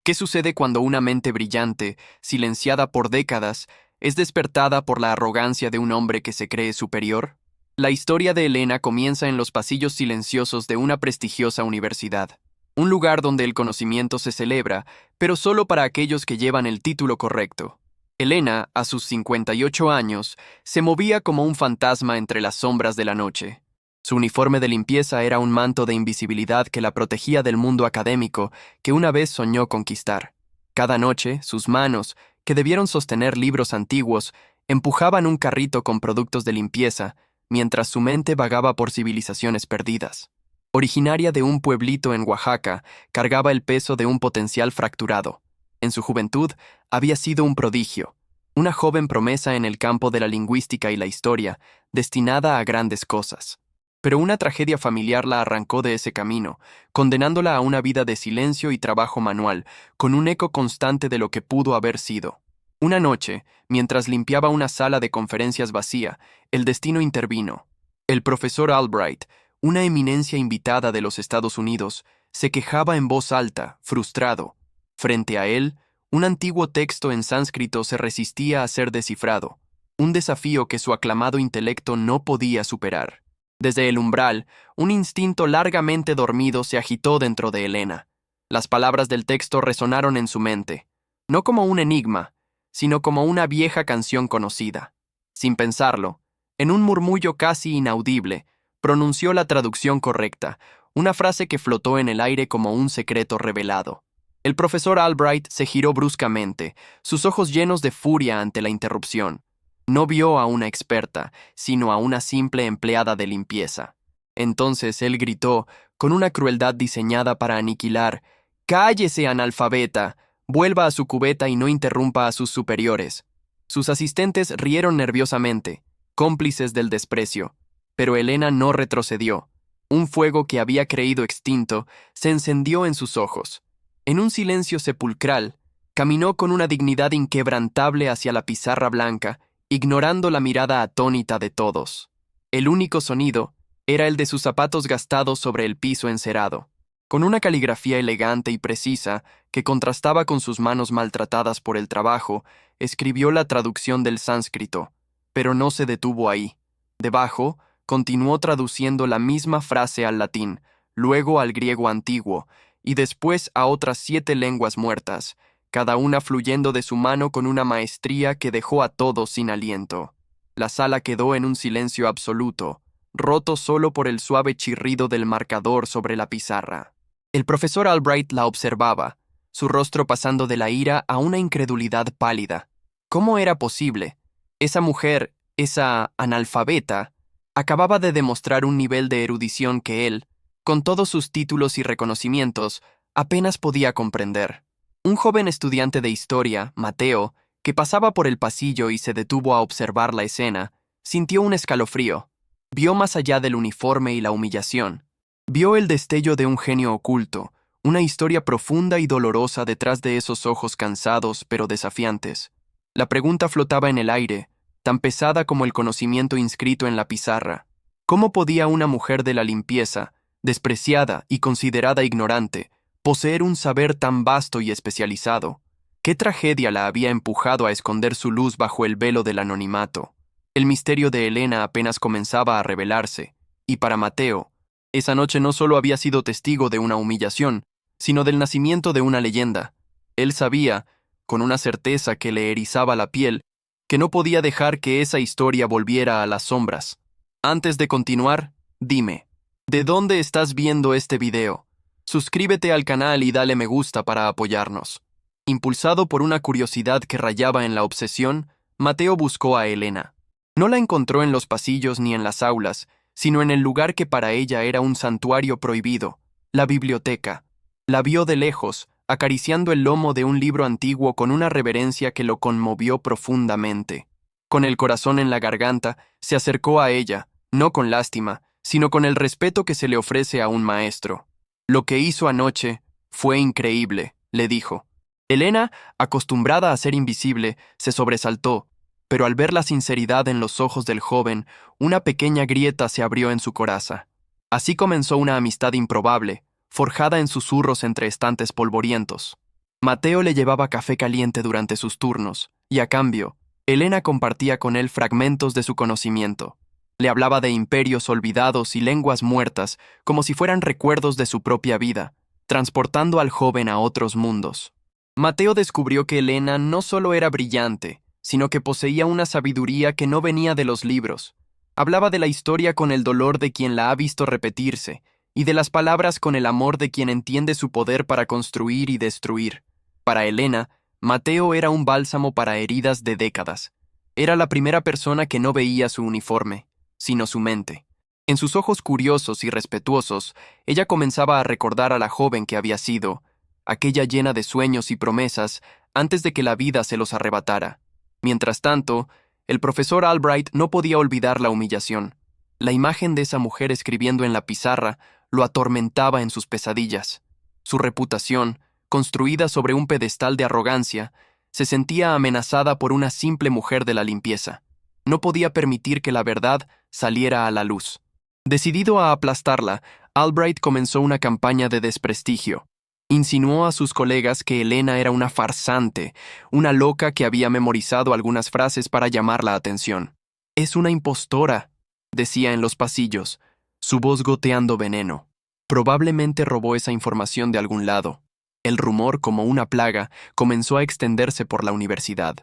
¿Qué sucede cuando una mente brillante, silenciada por décadas, es despertada por la arrogancia de un hombre que se cree superior? La historia de Elena comienza en los pasillos silenciosos de una prestigiosa universidad, un lugar donde el conocimiento se celebra, pero solo para aquellos que llevan el título correcto. Elena, a sus 58 años, se movía como un fantasma entre las sombras de la noche. Su uniforme de limpieza era un manto de invisibilidad que la protegía del mundo académico que una vez soñó conquistar. Cada noche, sus manos, que debieron sostener libros antiguos, empujaban un carrito con productos de limpieza, mientras su mente vagaba por civilizaciones perdidas. Originaria de un pueblito en Oaxaca, cargaba el peso de un potencial fracturado. En su juventud, había sido un prodigio, una joven promesa en el campo de la lingüística y la historia, destinada a grandes cosas. Pero una tragedia familiar la arrancó de ese camino, condenándola a una vida de silencio y trabajo manual, con un eco constante de lo que pudo haber sido. Una noche, mientras limpiaba una sala de conferencias vacía, el destino intervino. El profesor Albright, una eminencia invitada de los Estados Unidos, se quejaba en voz alta, frustrado. Frente a él, un antiguo texto en sánscrito se resistía a ser descifrado, un desafío que su aclamado intelecto no podía superar. Desde el umbral, un instinto largamente dormido se agitó dentro de Elena. Las palabras del texto resonaron en su mente, no como un enigma, sino como una vieja canción conocida. Sin pensarlo, en un murmullo casi inaudible, pronunció la traducción correcta, una frase que flotó en el aire como un secreto revelado. El profesor Albright se giró bruscamente, sus ojos llenos de furia ante la interrupción. No vio a una experta, sino a una simple empleada de limpieza. Entonces él gritó, con una crueldad diseñada para aniquilar: «¡Cállese, analfabeta! Vuelva a su cubeta y no interrumpa a sus superiores». Sus asistentes rieron nerviosamente, cómplices del desprecio, pero Elena no retrocedió. Un fuego que había creído extinto se encendió en sus ojos. En un silencio sepulcral, caminó con una dignidad inquebrantable hacia la pizarra blanca, ignorando la mirada atónita de todos. El único sonido era el de sus zapatos gastados sobre el piso encerado. Con una caligrafía elegante y precisa que contrastaba con sus manos maltratadas por el trabajo, escribió la traducción del sánscrito, pero no se detuvo ahí. Debajo, continuó traduciendo la misma frase al latín, luego al griego antiguo, y después a otras 7 lenguas muertas, cada una fluyendo de su mano con una maestría que dejó a todos sin aliento. La sala quedó en un silencio absoluto, roto solo por el suave chirrido del marcador sobre la pizarra. El profesor Albright la observaba, su rostro pasando de la ira a una incredulidad pálida. ¿Cómo era posible? Esa mujer, esa analfabeta, acababa de demostrar un nivel de erudición que él, con todos sus títulos y reconocimientos, apenas podía comprender. Un joven estudiante de historia, Mateo, que pasaba por el pasillo y se detuvo a observar la escena, sintió un escalofrío. Vio más allá del uniforme y la humillación. Vio el destello de un genio oculto, una historia profunda y dolorosa detrás de esos ojos cansados pero desafiantes. La pregunta flotaba en el aire, tan pesada como el conocimiento inscrito en la pizarra. ¿Cómo podía una mujer de la limpieza, despreciada y considerada ignorante, poseer un saber tan vasto y especializado? ¿Qué tragedia la había empujado a esconder su luz bajo el velo del anonimato? El misterio de Elena apenas comenzaba a revelarse, y para Mateo, esa noche no solo había sido testigo de una humillación, sino del nacimiento de una leyenda. Él sabía, con una certeza que le erizaba la piel, que no podía dejar que esa historia volviera a las sombras. Antes de continuar, dime, ¿de dónde estás viendo este video? Suscríbete al canal y dale me gusta para apoyarnos. Impulsado por una curiosidad que rayaba en la obsesión, Mateo buscó a Elena. No la encontró en los pasillos ni en las aulas, sino en el lugar que para ella era un santuario prohibido, la biblioteca. La vio de lejos, acariciando el lomo de un libro antiguo con una reverencia que lo conmovió profundamente. Con el corazón en la garganta, se acercó a ella, no con lástima, sino con el respeto que se le ofrece a un maestro. «Lo que hizo anoche fue increíble», le dijo. Elena, acostumbrada a ser invisible, se sobresaltó, pero al ver la sinceridad en los ojos del joven, una pequeña grieta se abrió en su coraza. Así comenzó una amistad improbable, forjada en susurros entre estantes polvorientos. Mateo le llevaba café caliente durante sus turnos, y a cambio, Elena compartía con él fragmentos de su conocimiento. Le hablaba de imperios olvidados y lenguas muertas como si fueran recuerdos de su propia vida, transportando al joven a otros mundos. Mateo descubrió que Elena no solo era brillante, sino que poseía una sabiduría que no venía de los libros. Hablaba de la historia con el dolor de quien la ha visto repetirse, y de las palabras con el amor de quien entiende su poder para construir y destruir. Para Elena, Mateo era un bálsamo para heridas de décadas. Era la primera persona que no veía su uniforme, sino su mente. En sus ojos curiosos y respetuosos, ella comenzaba a recordar a la joven que había sido, aquella llena de sueños y promesas, antes de que la vida se los arrebatara. Mientras tanto, el profesor Albright no podía olvidar la humillación. La imagen de esa mujer escribiendo en la pizarra lo atormentaba en sus pesadillas. Su reputación, construida sobre un pedestal de arrogancia, se sentía amenazada por una simple mujer de la limpieza. No podía permitir que la verdad saliera a la luz. Decidido a aplastarla, Albright comenzó una campaña de desprestigio. Insinuó a sus colegas que Elena era una farsante, una loca que había memorizado algunas frases para llamar la atención. «Es una impostora», decía en los pasillos, su voz goteando veneno. Probablemente robó esa información de algún lado. El rumor, como una plaga, comenzó a extenderse por la universidad.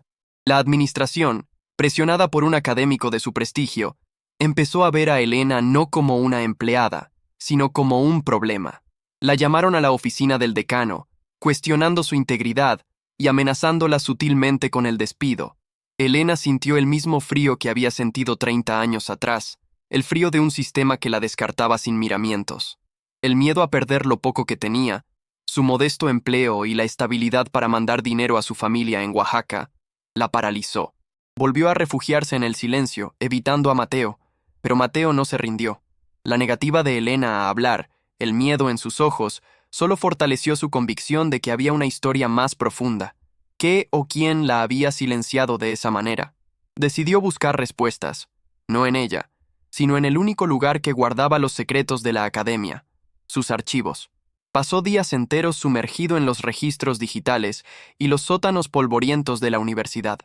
La administración, presionada por un académico de su prestigio, empezó a ver a Elena no como una empleada, sino como un problema. La llamaron a la oficina del decano, cuestionando su integridad y amenazándola sutilmente con el despido. Elena sintió el mismo frío que había sentido 30 años atrás, el frío de un sistema que la descartaba sin miramientos. El miedo a perder lo poco que tenía, su modesto empleo y la estabilidad para mandar dinero a su familia en Oaxaca, la paralizó. Volvió a refugiarse en el silencio, evitando a Mateo, pero Mateo no se rindió. La negativa de Elena a hablar, el miedo en sus ojos, solo fortaleció su convicción de que había una historia más profunda. ¿Qué o quién la había silenciado de esa manera? Decidió buscar respuestas, no en ella, sino en el único lugar que guardaba los secretos de la academia, sus archivos. Pasó días enteros sumergido en los registros digitales y los sótanos polvorientos de la universidad.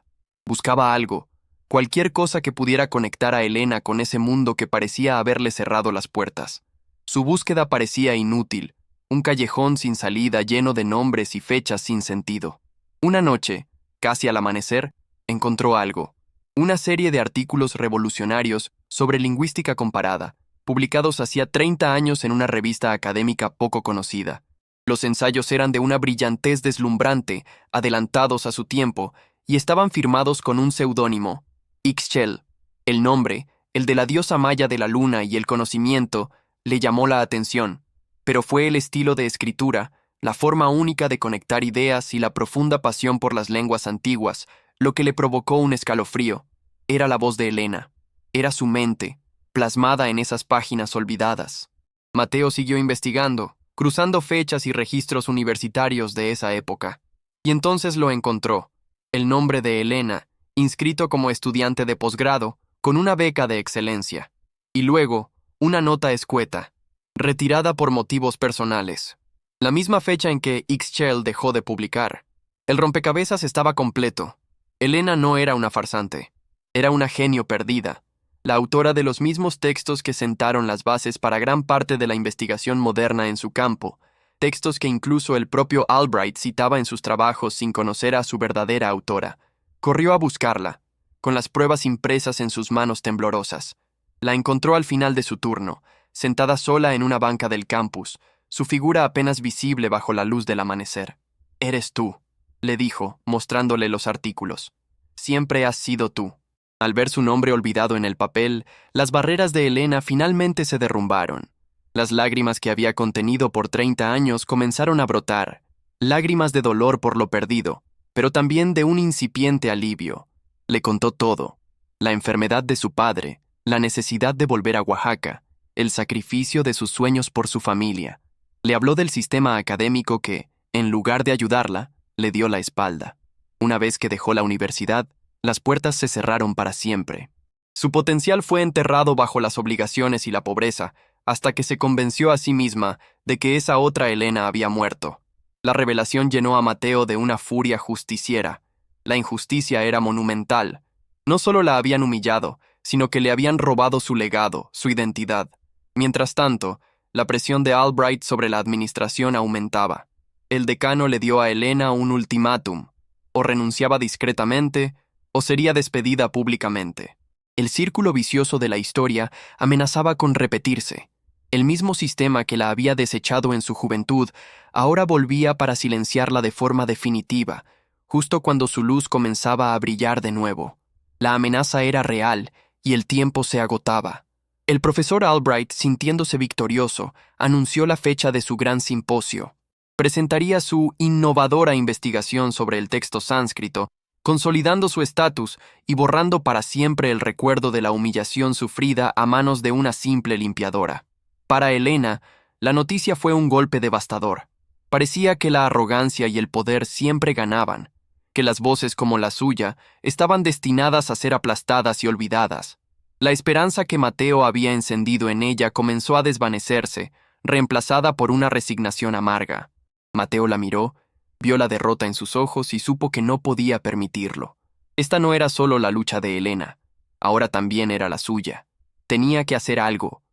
Buscaba algo, cualquier cosa que pudiera conectar a Elena con ese mundo que parecía haberle cerrado las puertas. Su búsqueda parecía inútil, un callejón sin salida lleno de nombres y fechas sin sentido. Una noche, casi al amanecer, encontró algo. Una serie de artículos revolucionarios sobre lingüística comparada, publicados hacía 30 años en una revista académica poco conocida. Los ensayos eran de una brillantez deslumbrante, adelantados a su tiempo, y estaban firmados con un seudónimo, Ixchel. El nombre, el de la diosa maya de la luna y el conocimiento, le llamó la atención, pero fue el estilo de escritura, la forma única de conectar ideas y la profunda pasión por las lenguas antiguas, lo que le provocó un escalofrío. Era la voz de Elena, era su mente, plasmada en esas páginas olvidadas. Mateo siguió investigando, cruzando fechas y registros universitarios de esa época, y entonces lo encontró, el nombre de Elena, inscrito como estudiante de posgrado, con una beca de excelencia, y luego, una nota escueta, retirada por motivos personales. La misma fecha en que Ixchel dejó de publicar. El rompecabezas estaba completo. Elena no era una farsante, era una genio perdida, la autora de los mismos textos que sentaron las bases para gran parte de la investigación moderna en su campo, textos que incluso el propio Albright citaba en sus trabajos sin conocer a su verdadera autora. Corrió a buscarla, con las pruebas impresas en sus manos temblorosas. La encontró al final de su turno, sentada sola en una banca del campus, su figura apenas visible bajo la luz del amanecer. «Eres tú», le dijo, mostrándole los artículos. «Siempre has sido tú». Al ver su nombre olvidado en el papel, las barreras de Elena finalmente se derrumbaron. Las lágrimas que había contenido por 30 años comenzaron a brotar, lágrimas de dolor por lo perdido, pero también de un incipiente alivio. Le contó todo: la enfermedad de su padre, la necesidad de volver a Oaxaca, el sacrificio de sus sueños por su familia. Le habló del sistema académico que, en lugar de ayudarla, le dio la espalda. Una vez que dejó la universidad, las puertas se cerraron para siempre. Su potencial fue enterrado bajo las obligaciones y la pobreza, hasta que se convenció a sí misma de que esa otra Elena había muerto. La revelación llenó a Mateo de una furia justiciera. La injusticia era monumental. No solo la habían humillado, sino que le habían robado su legado, su identidad. Mientras tanto, la presión de Albright sobre la administración aumentaba. El decano le dio a Elena un ultimátum: o renunciaba discretamente, o sería despedida públicamente. El círculo vicioso de la historia amenazaba con repetirse. El mismo sistema que la había desechado en su juventud ahora volvía para silenciarla de forma definitiva, justo cuando su luz comenzaba a brillar de nuevo. La amenaza era real y el tiempo se agotaba. El profesor Albright, sintiéndose victorioso, anunció la fecha de su gran simposio. Presentaría su innovadora investigación sobre el texto sánscrito, consolidando su estatus y borrando para siempre el recuerdo de la humillación sufrida a manos de una simple limpiadora. Para Elena, la noticia fue un golpe devastador. Parecía que la arrogancia y el poder siempre ganaban, que las voces como la suya estaban destinadas a ser aplastadas y olvidadas. La esperanza que Mateo había encendido en ella comenzó a desvanecerse, reemplazada por una resignación amarga. Mateo la miró, vio la derrota en sus ojos y supo que no podía permitirlo. Esta no era solo la lucha de Elena, ahora también era la suya. Tenía que hacer algo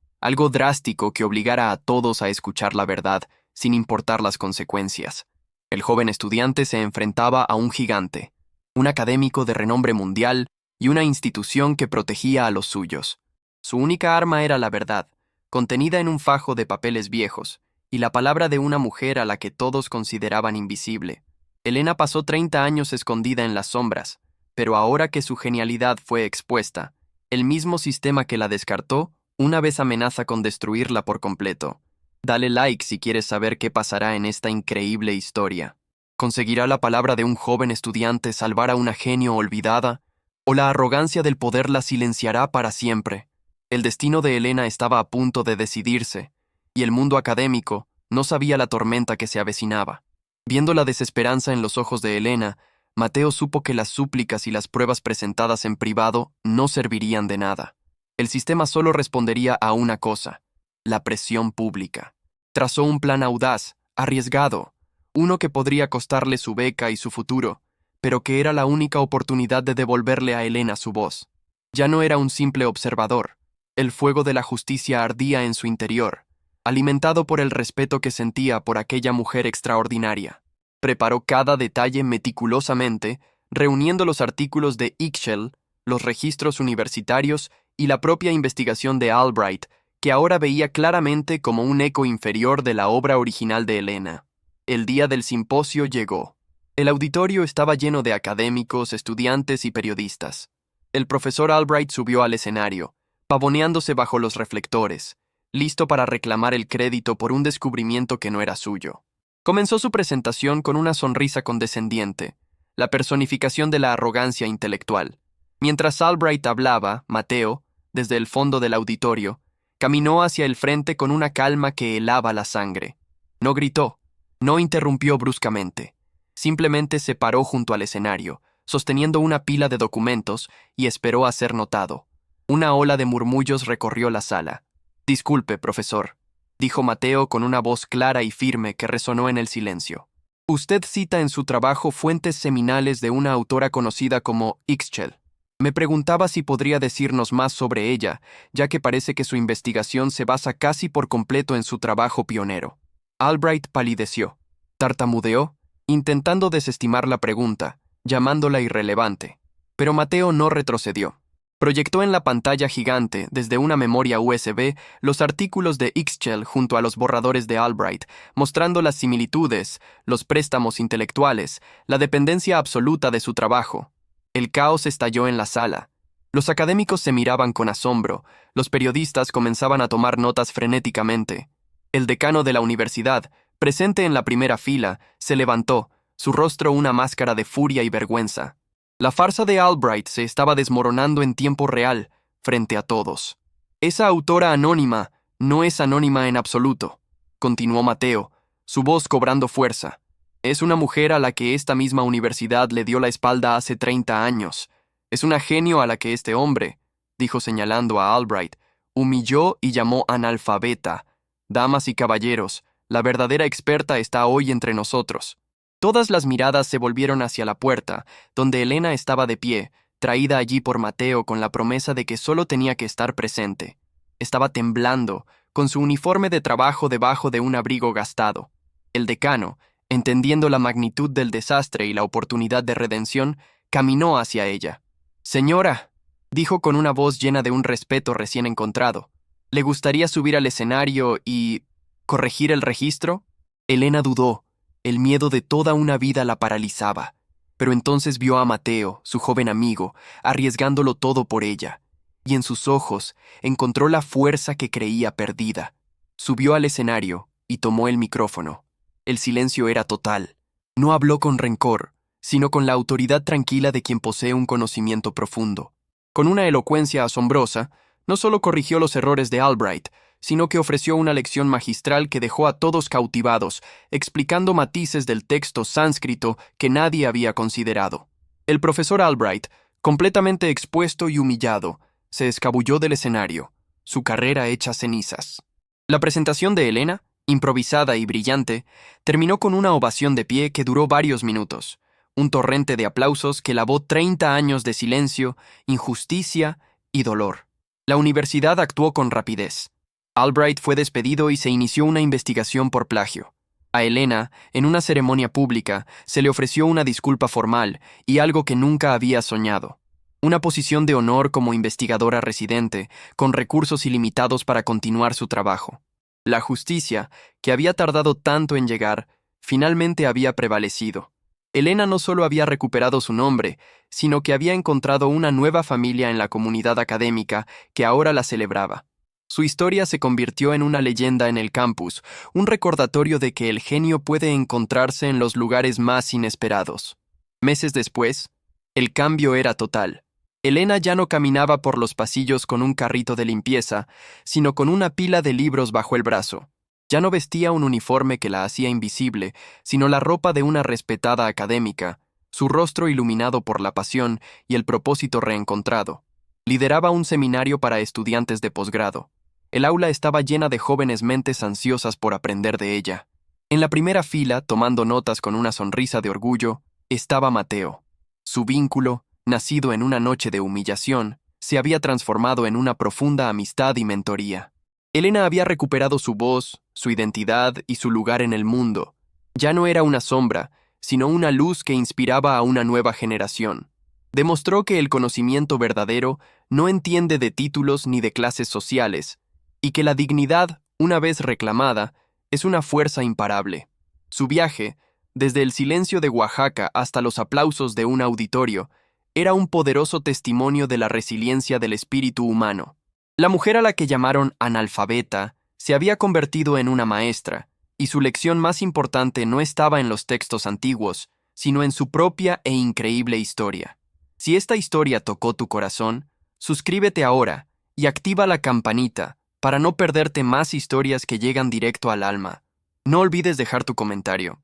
drástico que obligara a todos a escuchar la verdad, sin importar las consecuencias. El joven estudiante se enfrentaba a un gigante, un académico de renombre mundial y una institución que protegía a los suyos. Su única arma era la verdad, contenida en un fajo de papeles viejos, y la palabra de una mujer a la que todos consideraban invisible. Elena pasó 30 años escondida en las sombras, pero ahora que su genialidad fue expuesta, el mismo sistema que la descartó una vez amenaza con destruirla por completo. Dale like si quieres saber qué pasará en esta increíble historia. ¿Conseguirá la palabra de un joven estudiante salvar a una genio olvidada? ¿O la arrogancia del poder la silenciará para siempre? El destino de Elena estaba a punto de decidirse, y el mundo académico no sabía la tormenta que se avecinaba. Viendo la desesperanza en los ojos de Elena, Mateo supo que las súplicas y las pruebas presentadas en privado no servirían de nada. El sistema solo respondería a una cosa: la presión pública. Trazó un plan audaz, arriesgado, uno que podría costarle su beca y su futuro, pero que era la única oportunidad de devolverle a Elena su voz. Ya no era un simple observador. El fuego de la justicia ardía en su interior, alimentado por el respeto que sentía por aquella mujer extraordinaria. Preparó cada detalle meticulosamente, reuniendo los artículos de Ixchel, los registros universitarios y la propia investigación de Albright, que ahora veía claramente como un eco inferior de la obra original de Elena. El día del simposio llegó. El auditorio estaba lleno de académicos, estudiantes y periodistas. El profesor Albright subió al escenario, pavoneándose bajo los reflectores, listo para reclamar el crédito por un descubrimiento que no era suyo. Comenzó su presentación con una sonrisa condescendiente, la personificación de la arrogancia intelectual. Mientras Albright hablaba, Mateo, desde el fondo del auditorio, caminó hacia el frente con una calma que helaba la sangre. No gritó, no interrumpió bruscamente. Simplemente se paró junto al escenario, sosteniendo una pila de documentos, y esperó a ser notado. Una ola de murmullos recorrió la sala. «Disculpe, profesor», dijo Mateo con una voz clara y firme que resonó en el silencio. «Usted cita en su trabajo fuentes seminales de una autora conocida como Ixchel. Me preguntaba si podría decirnos más sobre ella, ya que parece que su investigación se basa casi por completo en su trabajo pionero». Albright palideció, tartamudeó, intentando desestimar la pregunta, llamándola irrelevante. Pero Mateo no retrocedió. Proyectó en la pantalla gigante, desde una memoria USB, los artículos de Ixchel junto a los borradores de Albright, mostrando las similitudes, los préstamos intelectuales, la dependencia absoluta de su trabajo. El caos estalló en la sala. Los académicos se miraban con asombro, los periodistas comenzaban a tomar notas frenéticamente. El decano de la universidad, presente en la primera fila, se levantó, su rostro una máscara de furia y vergüenza. La farsa de Albright se estaba desmoronando en tiempo real, frente a todos. «Esa autora anónima no es anónima en absoluto», continuó Mateo, su voz cobrando fuerza. «Es una mujer a la que esta misma universidad le dio la espalda hace 30 años. Es una genio a la que este hombre», dijo señalando a Albright, «humilló y llamó analfabeta. Damas y caballeros, La verdadera experta está hoy entre nosotros. Todas las miradas se volvieron hacia la puerta, donde Elena estaba de pie, traída allí por Mateo con la promesa de que solo tenía que estar presente. Estaba temblando, con su uniforme de trabajo debajo de un abrigo gastado. El decano, entendiendo la magnitud del desastre y la oportunidad de redención, caminó hacia ella. «Señora», dijo con una voz llena de un respeto recién encontrado, «¿le gustaría subir al escenario y corregir el registro?» Elena dudó. El miedo de toda una vida la paralizaba. Pero entonces vio a Mateo, su joven amigo, arriesgándolo todo por ella, y en sus ojos encontró la fuerza que creía perdida. Subió al escenario y tomó el micrófono. El silencio era total. No habló con rencor, sino con la autoridad tranquila de quien posee un conocimiento profundo. Con una elocuencia asombrosa, no solo corrigió los errores de Albright, sino que ofreció una lección magistral que dejó a todos cautivados, explicando matices del texto sánscrito que nadie había considerado. El profesor Albright, completamente expuesto y humillado, se escabulló del escenario, su carrera hecha cenizas. La presentación de Elena, improvisada y brillante, terminó con una ovación de pie que duró varios minutos, un torrente de aplausos que lavó 30 años de silencio, injusticia y dolor. La universidad actuó con rapidez. Albright fue despedido y se inició una investigación por plagio. A Elena, en una ceremonia pública, se le ofreció una disculpa formal y algo que nunca había soñado. Una posición de honor como investigadora residente, con recursos ilimitados para continuar su trabajo. La justicia, que había tardado tanto en llegar, finalmente había prevalecido. Elena no solo había recuperado su nombre, sino que había encontrado una nueva familia en la comunidad académica que ahora la celebraba. Su historia se convirtió en una leyenda en el campus, un recordatorio de que el genio puede encontrarse en los lugares más inesperados. Meses después, el cambio era total. Elena ya no caminaba por los pasillos con un carrito de limpieza, sino con una pila de libros bajo el brazo. Ya no vestía un uniforme que la hacía invisible, sino la ropa de una respetada académica, su rostro iluminado por la pasión y el propósito reencontrado. Lideraba un seminario para estudiantes de posgrado. El aula estaba llena de jóvenes mentes ansiosas por aprender de ella. En la primera fila, tomando notas con una sonrisa de orgullo, estaba Mateo. Su vínculo, nacido en una noche de humillación, se había transformado en una profunda amistad y mentoría. Elena había recuperado su voz, su identidad y su lugar en el mundo. Ya no era una sombra, sino una luz que inspiraba a una nueva generación. Demostró que el conocimiento verdadero no entiende de títulos ni de clases sociales, y que la dignidad, una vez reclamada, es una fuerza imparable. Su viaje, desde el silencio de Oaxaca hasta los aplausos de un auditorio, era un poderoso testimonio de la resiliencia del espíritu humano. La mujer a la que llamaron analfabeta se había convertido en una maestra, y su lección más importante no estaba en los textos antiguos, sino en su propia e increíble historia. Si esta historia tocó tu corazón, suscríbete ahora y activa la campanita para no perderte más historias que llegan directo al alma. No olvides dejar tu comentario.